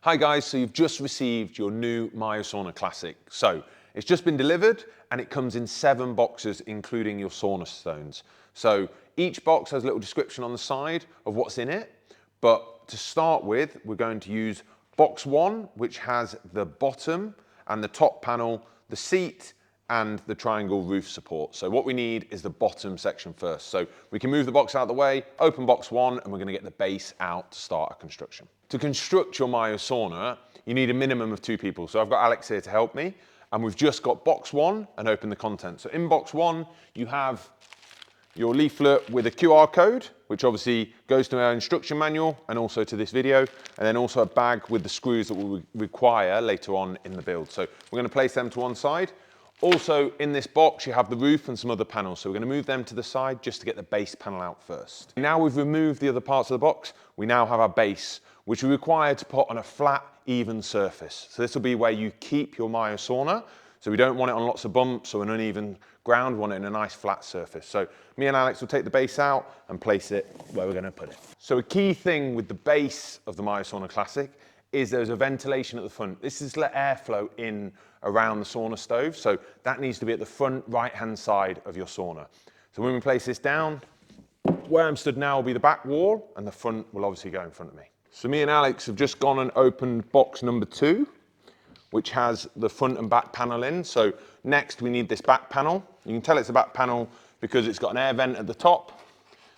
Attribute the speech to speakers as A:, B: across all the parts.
A: Hi guys, so you've just received your new MyoSauna Classic. So it's just been delivered and it comes in 7 boxes, including your sauna stones. So each box has a little description on the side of what's in it. But to start with, we're going to use box 1, which has the bottom and the top panel, the seat, and the triangle roof support. So what we need is the bottom section first. So we can move the box out of the way, open box 1, and we're going to get the base out to start our construction. To construct your MyoSauna, you need a minimum of 2 people. So I've got Alex here to help me, and we've just got box 1 and open the content. So in box 1, you have your leaflet with a QR code, which obviously goes to our instruction manual and also to this video, and then also a bag with the screws that we'll require later on in the build. So we're going to place them to one side. Also in this box, you have the roof and some other panels. So we're going to move them to the side just to get the base panel out first. Now we've removed the other parts of the box, we now have our base, which we require to put on a flat, even surface. So this will be where you keep your MyoSauna. So we don't want it on lots of bumps or an uneven ground, we want it in a nice flat surface. So me and Alex will take the base out and place it where we're going to put it. So a key thing with the base of the MyoSauna Classic is there's a ventilation at the front. This is to let airflow in around the sauna stove. So that needs to be at the front right-hand side of your sauna. So when we place this down, where I'm stood now will be the back wall and the front will obviously go in front of me. So me and Alex have just gone and opened box number 2, which has the front and back panel in. So next we need this back panel. You can tell it's a back panel because it's got an air vent at the top,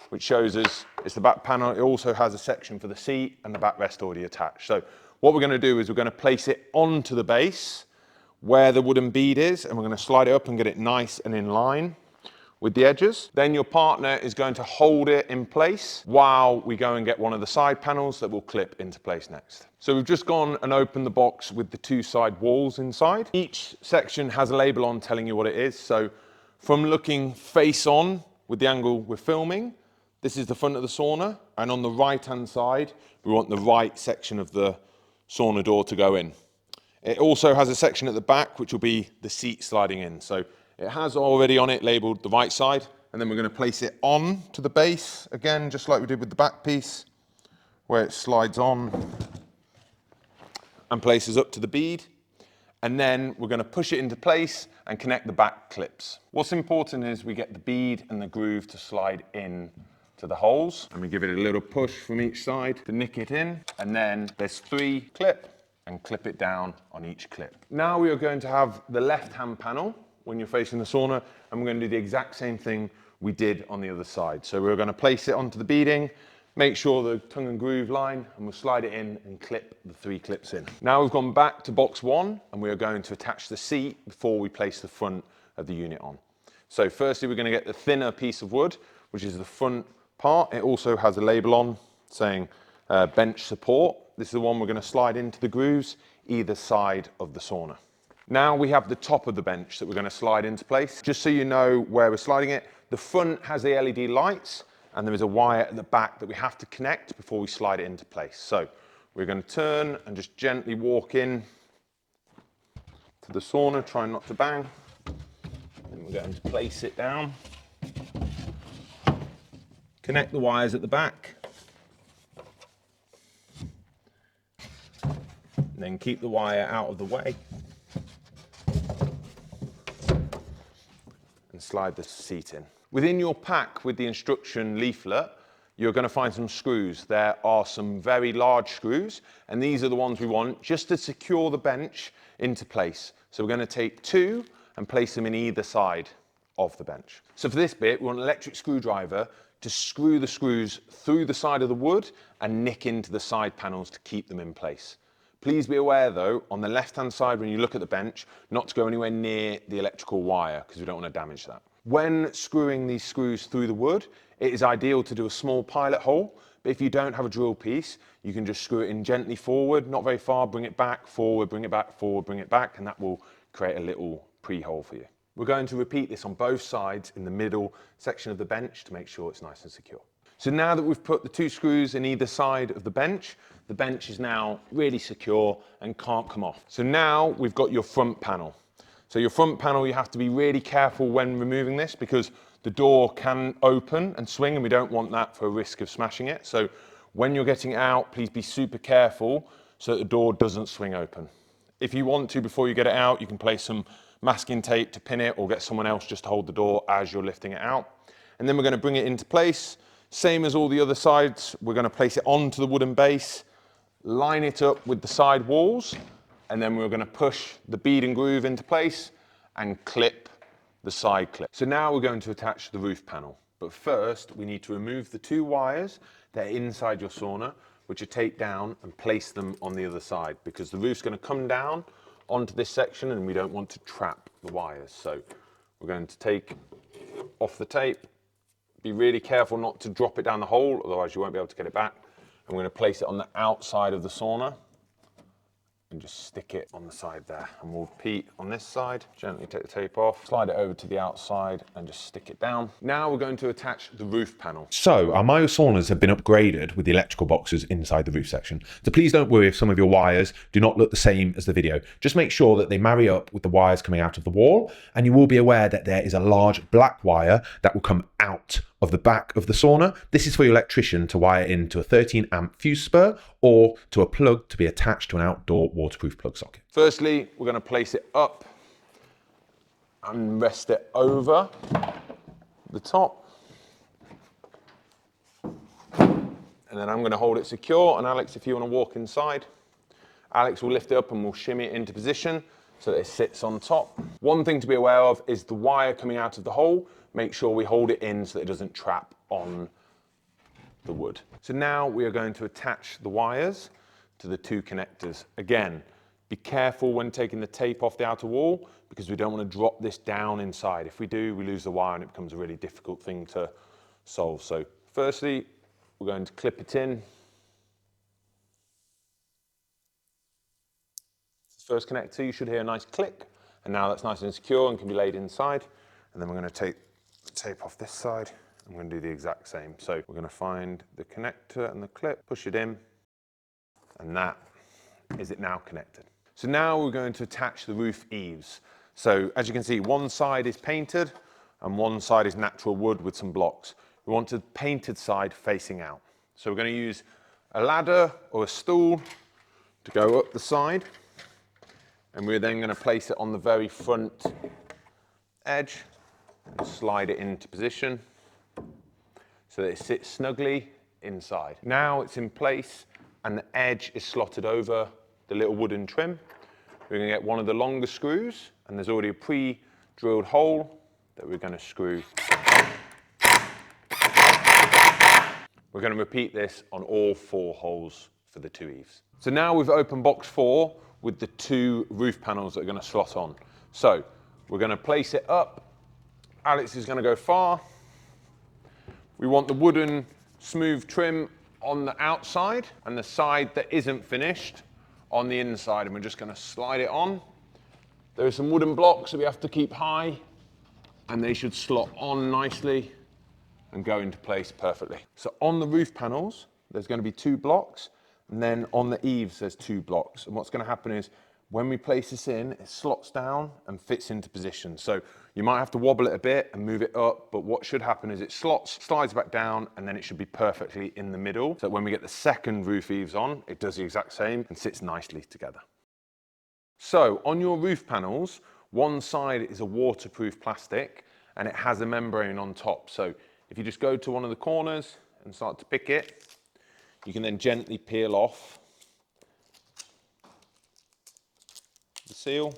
A: which shows us it's the back panel. It also has a section for the seat and the backrest already attached. So what we're going to do is we're going to place it onto the base where the wooden bead is, and we're going to slide it up and get it nice and in line with the edges. Then your partner is going to hold it in place while we go and get one of the side panels that will clip into place next. So we've just gone and opened the box with the 2 side walls inside. Each section has a label on telling you what it is. So from looking face on with the angle we're filming, this is the front of the sauna, and on the right-hand side, we want the right section of the sauna door to go in. It also has a section at the back, which will be the seat sliding in. So it has already on it labeled the right side, and then we're going to place it on to the base, again, just like we did with the back piece, where it slides on and places up to the bead. And then we're going to push it into place and connect the back clips. What's important is we get the bead and the groove to slide in to the holes, and we give it a little push from each side to nick it in, and then there's 3 clip and clip it down on each clip. Now we are going to have the left-hand panel when you're facing the sauna, and we're going to do the exact same thing we did on the other side. So we're going to place it onto the beading, make sure the tongue and groove line, and we'll slide it in and clip the 3 clips in. Now we've gone back to box 1, and we are going to attach the seat before we place the front of the unit on. So firstly, we're going to get the thinner piece of wood, which is the front part. It also has a label on saying bench support. This is the one we're going to slide into the grooves either side of the sauna. Now we have the top of the bench that we're going to slide into place. Just so you know where we're sliding it, the front has the LED lights, and there is a wire at the back that we have to connect before we slide it into place. So we're going to turn and just gently walk in to the sauna, trying not to bang. And we're going to place it down. Connect the wires at the back. And then keep the wire out of the way. And slide the seat in. Within your pack with the instruction leaflet, you're going to find some screws. There are some very large screws, and these are the ones we want just to secure the bench into place. So we're going to take 2 and place them in either side of the bench. So for this bit, we want an electric screwdriver to screw the screws through the side of the wood and nick into the side panels to keep them in place. Please be aware though, on the left-hand side when you look at the bench, not to go anywhere near the electrical wire because we don't want to damage that. When screwing these screws through the wood, it is ideal to do a small pilot hole, but if you don't have a drill piece, you can just screw it in gently forward, not very far, bring it back, forward, bring it back, forward, bring it back, and that will create a little pre-hole for you. We're going to repeat this on both sides in the middle section of the bench to make sure it's nice and secure. So now that we've put the 2 screws in either side of the bench is now really secure and can't come off. So now we've got your front panel. So your front panel, you have to be really careful when removing this because the door can open and swing, and we don't want that for a risk of smashing it. So when you're getting it out, please be super careful
B: so that the door doesn't swing open. If you want to, before you get it out, you can place some masking tape to pin it or get someone else just to hold the door as you're lifting it out. And then we're going to bring it into place. Same as all the other sides, we're going to place it onto the wooden base, line it up with the side walls, and then we're going to push the bead and groove into place and clip the side clip. So now we're going to attach the roof panel. But first, we need to remove the 2 wires that are inside your sauna, which are taped down, and place them on the other side, because the roof's going to come down onto this section and we don't want to trap the wires. So we're going to take off the tape. Be really careful not to drop it down the hole, otherwise you won't be able to get it back. And we're going to place it on the outside of the sauna and just stick it on the side there. And we'll repeat on this side, gently take the tape off, slide it over to the outside and just stick it down. Now we're going to attach the roof panel.
A: So our MyoSaunas have been upgraded with the electrical boxes inside the roof section. So please don't worry if some of your wires do not look the same as the video. Just make sure that they marry up with the wires coming out of the wall, and you will be aware that there is a large black wire that will come out of the back of the sauna. This is for your electrician to wire into a 13 amp fuse spur or to a plug to be attached to an outdoor waterproof plug socket.
B: Firstly, we're going to place it up and rest it over the top. And then I'm going to hold it secure, and Alex, if you want to walk inside, Alex will lift it up and we'll shimmy it into position so that it sits on top. One thing to be aware of is the wire coming out of the hole. Make sure we hold it in so that it doesn't trap on the wood. So now we are going to attach the wires to the 2 connectors. Again, be careful when taking the tape off the outer wall, because we don't want to drop this down inside. If we do, we lose the wire and it becomes a really difficult thing to solve. So firstly, we're going to clip it in. First connector, you should hear a nice click, and now that's nice and secure and can be laid inside. And then we're going to take the tape off this side. I'm going to do the exact same. So we're going to find the connector and the clip, push it in, and that is it now connected. So now we're going to attach the roof eaves. So as you can see, one side is painted and one side is natural wood with some blocks. We want the painted side facing out. So we're going to use a ladder or a stool to go up the side, and we're then going to place it on the very front edge and slide it into position so that it sits snugly inside. Now it's in place and the edge is slotted over the little wooden trim. We're going to get one of the longer screws, and there's already a pre-drilled hole that we're going to screw. We're going to repeat this on all 4 holes for the 2 eaves. So now we've opened box 4 with the 2 roof panels that are going to slot on. So we're going to place it up. Alex is going to go far. We want the wooden smooth trim on the outside and the side that isn't finished on the inside, and we're just going to slide it on. There are some wooden blocks that we have to keep high, and they should slot on nicely and go into place perfectly. So on the roof panels, there's going to be 2 blocks, and then on the eaves, there's 2 blocks. And what's going to happen is when we place this in, it slots down and fits into position. So you might have to wobble it a bit and move it up, but what should happen is it slots, slides back down, and then it should be perfectly in the middle. So when we get the second roof eaves on, it does the exact same and sits nicely together. So on your roof panels, one side is a waterproof plastic and it has a membrane on top. So if you just go to one of the corners and start to pick it, you can then gently peel off the seal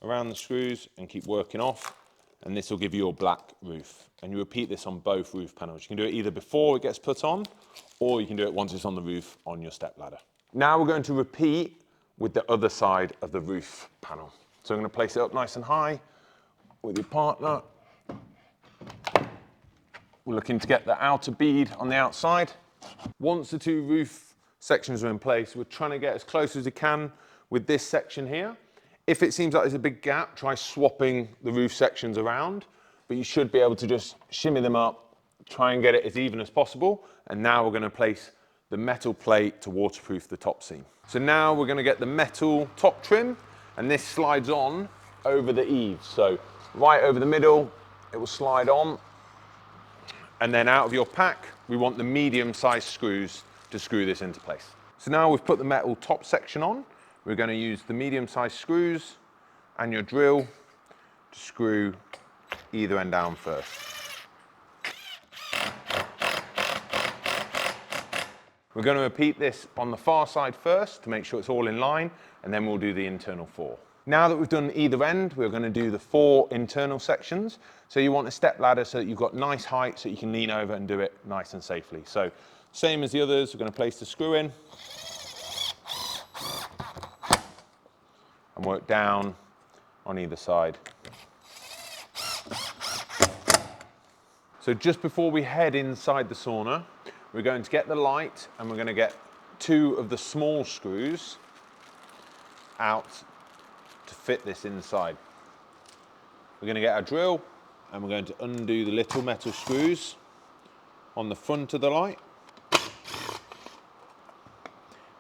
B: around the screws and keep working off, and this will give you your black roof. And you repeat this on both roof panels. You can do it either before it gets put on, or you can do it once it's on the roof on your step ladder. Now we're going to repeat with the other side of the roof panel. So I'm going to place it up nice and high with your partner. We're looking to get the outer bead on the outside. Once the 2 roof sections are in place, we're trying to get as close as we can with this section here. If it seems like there's a big gap, try swapping the roof sections around, but you should be able to just shimmy them up, try and get it as even as possible. And now we're going to place the metal plate to waterproof the top seam. So now we're going to get the metal top trim, and this slides on over the eaves. So right over the middle, it will slide on. And then out of your pack, we want the medium-sized screws to screw this into place. So now we've put the metal top section on, we're going to use the medium-sized screws and your drill to screw either end down first. We're going to repeat this on the far side first to make sure it's all in line, and then we'll do the internal 4. Now that we've done either end, we're going to do the 4 internal sections. So you want a step ladder so that you've got nice height so you can lean over and do it nice and safely. So same as the others, we're going to place the screw in and work down on either side. So just before we head inside the sauna, we're going to get the light and we're going to get 2 of the small screws out to fit this inside. We're going to get our drill and we're going to undo the little metal screws on the front of the light.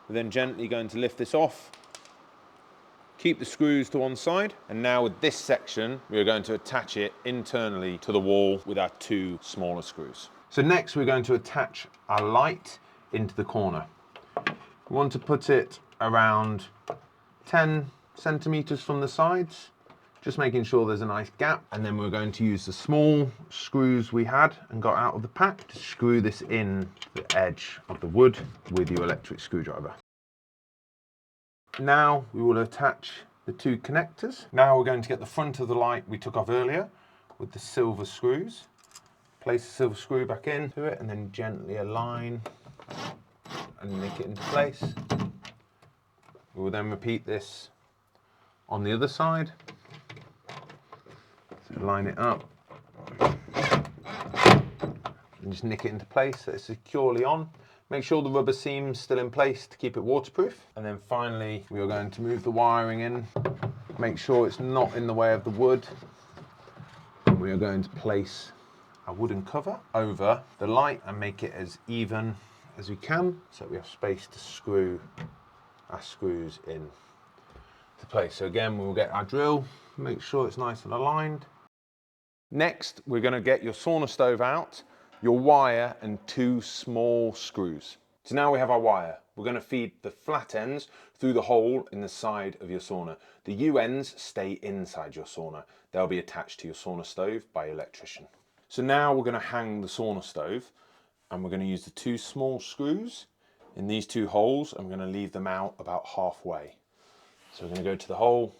B: We're then gently going to lift this off, keep the screws to one side, and now with this section, we are going to attach it internally to the wall with our 2 smaller screws. So next we're going to attach our light into the corner. We want to put it around 10 centimeters from the sides, just making sure there's a nice gap, and then we're going to use the small screws we had and got out of the pack to screw this in the edge of the wood with your electric screwdriver. Now we will attach the 2 connectors. Now we're going to get the front of the light we took off earlier with the silver screws. Place the silver screw back into it and then gently align and nick it into place. We will then repeat this on the other side. So line it up and just nick it into place so it's securely on. Make sure the rubber seam's still in place to keep it waterproof. And then finally, we are going to move the wiring in. Make sure it's not in the way of the wood. And we are going to place a wooden cover over the light and make it as even as we can so we have space to screw our screws in to place. So again, we'll get our drill, make sure it's nice and aligned. Next, we're going to get your sauna stove out, your wire and 2 small screws. So now we have our wire. We're going to feed the flat ends through the hole in the side of your sauna. The U ends stay inside your sauna. They'll be attached to your sauna stove by your electrician. So now we're going to hang the sauna stove and we're going to use the 2 small screws in these 2 holes and we're going to leave them out about halfway. So we're going to go to the hole,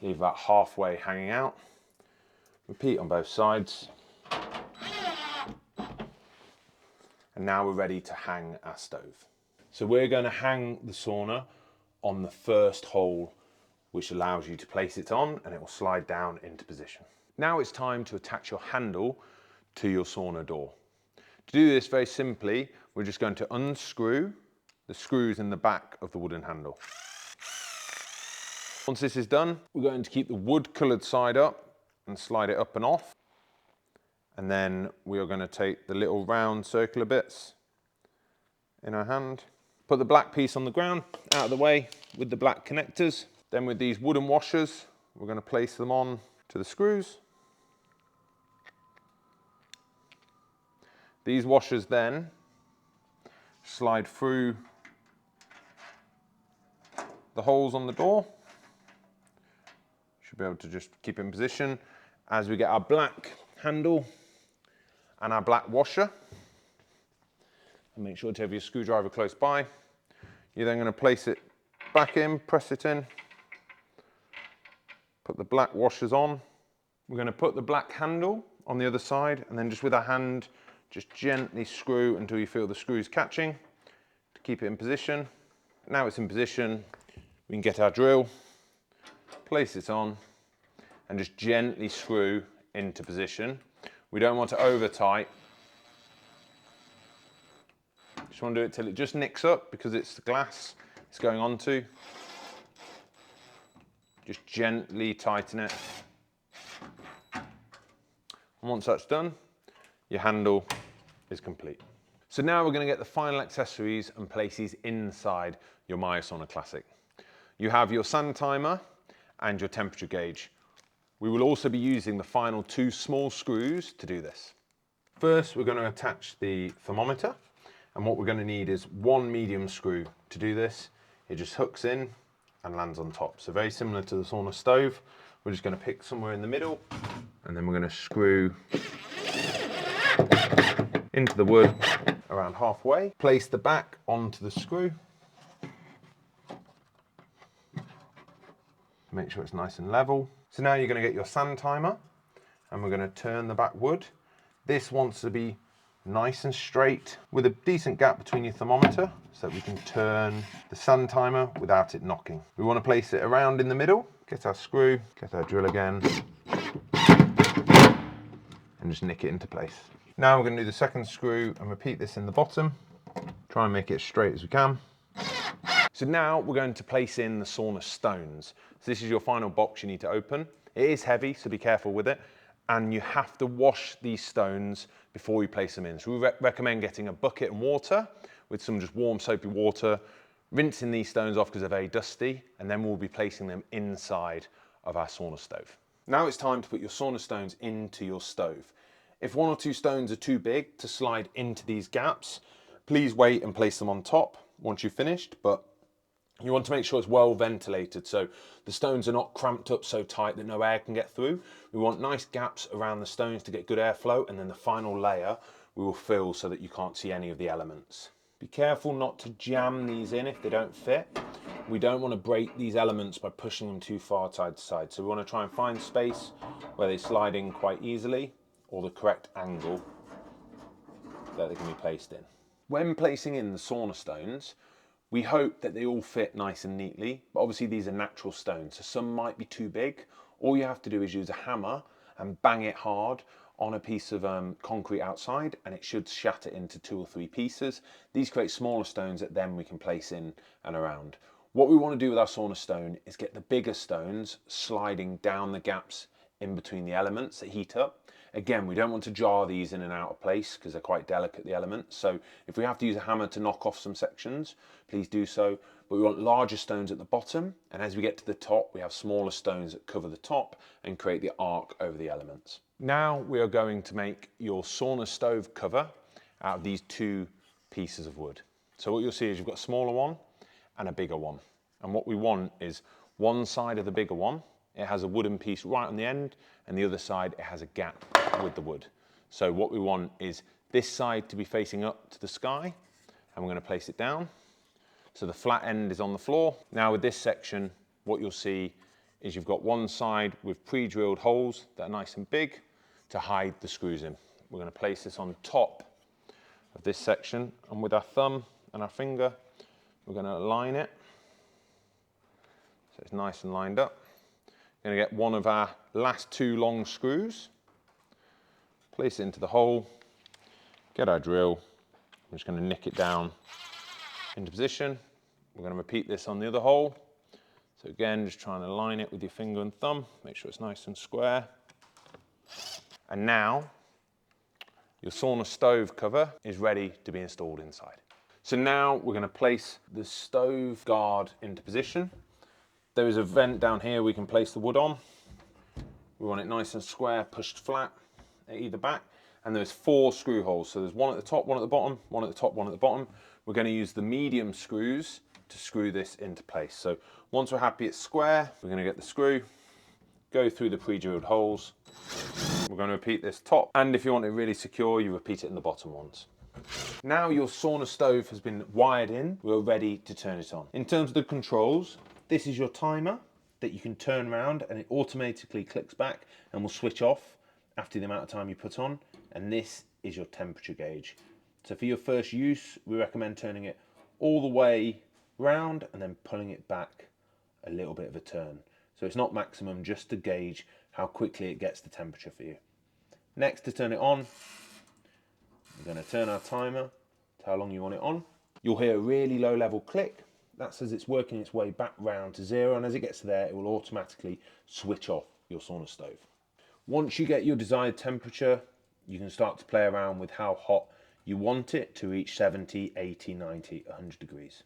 B: leave about halfway hanging out, repeat on both sides, and now we're ready to hang our stove. So we're going to hang the sauna on the first hole, which allows you to place it on and it will slide down into position. Now it's time to attach your handle to your sauna door. To do this very simply, we're just going to unscrew the screws in the back of the wooden handle. Once this is done, we're going to keep the wood coloured side up and slide it up and off. And then we are going to take the little round circular bits in our hand, put the black piece on the ground, out of the way with the black connectors. Then with these wooden washers, we're going to place them on to the screws. These washers then slide through the holes on the door. Should be able to just keep in position as we get our black handle and our black washer. And make sure to have your screwdriver close by. You're then going to place it back in, press it in. Put the black washers on. We're going to put the black handle on the other side and then just with our hand, just gently screw until you feel the screws catching to keep it in position. Now it's in position, we can get our drill, place it on and just gently screw into position. We don't want to over tight. Just want to do it till it just nicks up because it's the glass it's going onto. Just gently tighten it. And once that's done, your handle is complete. So now we're going to get the final accessories and place these inside your MyoSauna Classic. You have your sand timer and your temperature gauge. We will also be using the final 2 small screws to do this. First, we're going to attach the thermometer, and what we're going to need is one medium screw to do this. It just hooks in and lands on top. So very similar to the sauna stove. We're just going to pick somewhere in the middle, and then we're going to screw into the wood around halfway. Place the back onto the screw. Make sure it's nice and level. So now you're going to get your sand timer, and we're going to turn the back wood. This wants to be nice and straight with a decent gap between your thermometer so that we can turn the sand timer without it knocking. We want to place it around in the middle, get our screw, get our drill again, and just nick it into place. Now we're going to do the second screw and repeat this in the bottom. Try and make it as straight as we can.
A: So now we're going to place in the sauna stones. So this is your final box you need to open. It is heavy, so be careful with it. And you have to wash these stones before you place them in. So we recommend getting a bucket and water with some just warm soapy water, rinsing these stones off because they're very dusty, and then we'll be placing them inside of our sauna stove. Now it's time to put your sauna stones into your stove. If one or two stones are too big to slide into these gaps, please wait and place them on top once you've finished, but you want to make sure it's well ventilated, so the stones are not cramped up so tight that no air can get through. We want nice gaps around the stones to get good airflow, and then the final layer we will fill so that you can't see any of the elements. Be careful not to jam these in if they don't fit. We don't want to break these elements by pushing them too far side to side, so we want to try and find space where they slide in quite easily, or the correct angle that they can be placed in. When placing in the sauna stones, we hope that they all fit nice and neatly, but obviously these are natural stones, so some might be too big. All you have to do is use a hammer and bang it hard on a piece of concrete outside, and it should shatter into 2 or 3 pieces. These create smaller stones that then we can place in and around. What we want to do with our sauna stone is get the bigger stones sliding down the gaps in between the elements that heat up. Again, we don't want to jar these in and out of place because they're quite delicate, the elements. So if we have to use a hammer to knock off some sections, please do so. But we want larger stones at the bottom, and as we get to the top, we have smaller stones that cover the top and create the arc over the elements. Now we are going to make your sauna stove cover out of these 2 pieces of wood. So what you'll see is you've got a smaller one and a bigger one. And what we want is one side of the bigger one, it has a wooden piece right on the end, and the other side, it has a gap with the wood. So what we want is this side to be facing up to the sky, and we're going to place it down. So the flat end is on the floor. Now with this section, what you'll see is you've got one side with pre-drilled holes that are nice and big to hide the screws in. We're going to place this on top of this section, and with our thumb and our finger, we're going to align it so it's nice and lined up. We're going to get one of our last 2 long screws, place it into the hole, get our drill. I'm just going to nick it down into position. We're going to repeat this on the other hole. So again, just try and align it with your finger and thumb, make sure it's nice and square. And now your sauna stove cover is ready to be installed inside. So now we're going to place the stove guard into position. There is a vent down here we can place the wood on. We want it nice and square, pushed flat at either back. And there's 4 screw holes. So there's one at the top, one at the bottom, one at the top, one at the bottom. We're going to use the medium screws to screw this into place. So once we're happy it's square, we're going to get the screw, go through the pre-drilled holes. We're going to repeat this top, and if you want it really secure, you repeat it in the bottom ones. Now your sauna stove has been wired in, we're ready to turn it on. In terms of the controls, this is your timer that you can turn around and it automatically clicks back and will switch off after the amount of time you put on. And this is your temperature gauge. So for your first use, we recommend turning it all the way round and then pulling it back a little bit of a turn. So it's not maximum, just to gauge how quickly it gets the temperature for you. Next, to turn it on, we're going to turn our timer to how long you want it on. You'll hear a really low level click. That says it's working its way back round to 0, and as it gets to there, it will automatically switch off your sauna stove. Once you get your desired temperature, you can start to play around with how hot you want it to reach 70, 80, 90, 100 degrees.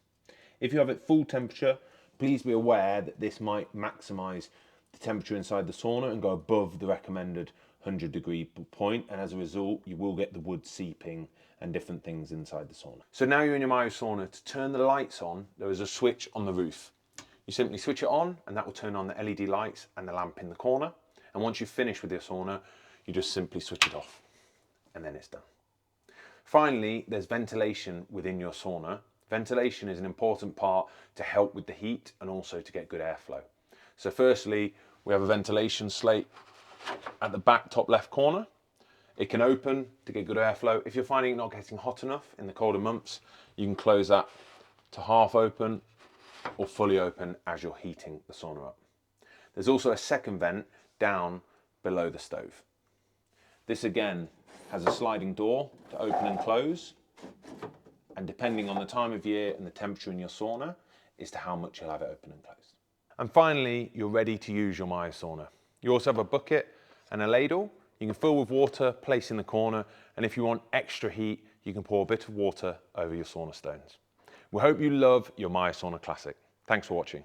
A: If you have it full temperature, please be aware that this might maximize the temperature inside the sauna and go above the recommended
B: 100-degree point, and as a result, you will get the wood seeping and different things inside the sauna.
A: So now you're in your MyoSauna. To turn the lights on, there is a switch on the roof. You simply switch it on and that will turn on the LED lights and the lamp in the corner. And once you've finished with your sauna, you just simply switch it off and then it's done. Finally, there's ventilation within your sauna. Ventilation is an important part to help with the heat and also to get good airflow. So firstly, we have a ventilation slate at the back top left corner. It can open to get good airflow. If you're finding it not getting hot enough in the colder months, you can close that to half open or fully open as you're heating the sauna up. There's also a second vent down below the stove. This again has a sliding door to open and close, and depending on the time of year and the temperature in your sauna as to how much you'll have it open and closed. And finally, you're ready to use your MyoSauna. You also have a bucket and a ladle. You can fill with water, place in the corner, and if you want extra heat, you can pour a bit of water over your sauna stones. We hope you love your MyoSauna Classic. Thanks for watching.